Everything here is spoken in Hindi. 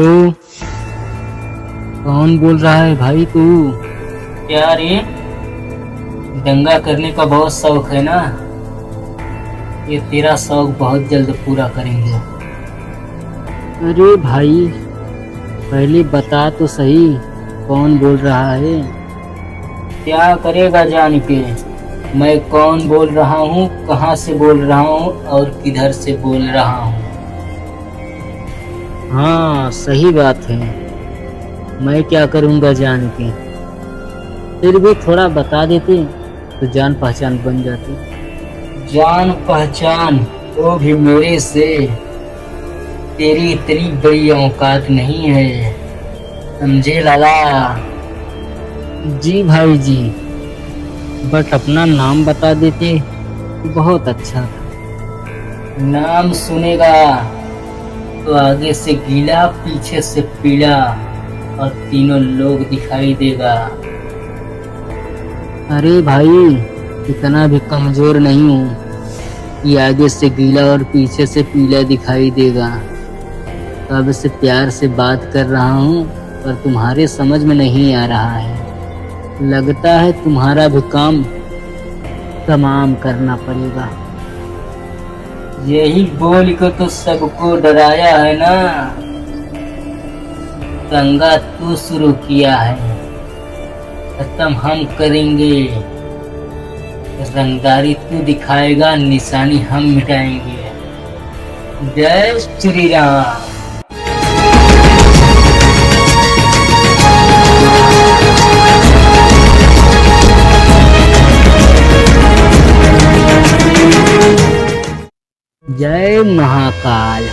हेलो, कौन बोल रहा है भाई तू? क्या रे, दंगा करने का बहुत शौक है ना? ये तेरा शौक बहुत जल्द पूरा करेंगे। अरे भाई, पहले बता तो सही, कौन बोल रहा है? क्या करेगा जान के? मैं कौन बोल रहा हूँ, कहाँ से बोल रहा हूँ और किधर से बोल रहा हूँ? हाँ, सही बात है। मैं क्या करूँगा जान के? फिर भी थोड़ा बता देते तो जान पहचान बन जाती। जान पहचान वो भी मेरे से? तेरी इतनी बड़ी औकात नहीं है, समझे लाला? जी भाई जी, बट अपना नाम बता देते तो बहुत अच्छा था। नाम सुनेगा तो आगे से गीला, पीछे से पीला और तीनों लोग दिखाई देगा। अरे भाई, इतना भी कमजोर नहीं हूँ कि आगे से गीला और पीछे से पीला दिखाई देगा। कब से प्यार से बात कर रहा हूँ पर तुम्हारे समझ में नहीं आ रहा है। लगता है तुम्हारा भी काम तमाम करना पड़ेगा। यही बोल कर तो सबको डराया है ना? दंगा तू शुरू किया है, खत्म हम करेंगे। रंगदारी तू दिखाएगा, निशानी हम मिटाएंगे। जय श्री राम। जय महाकाल।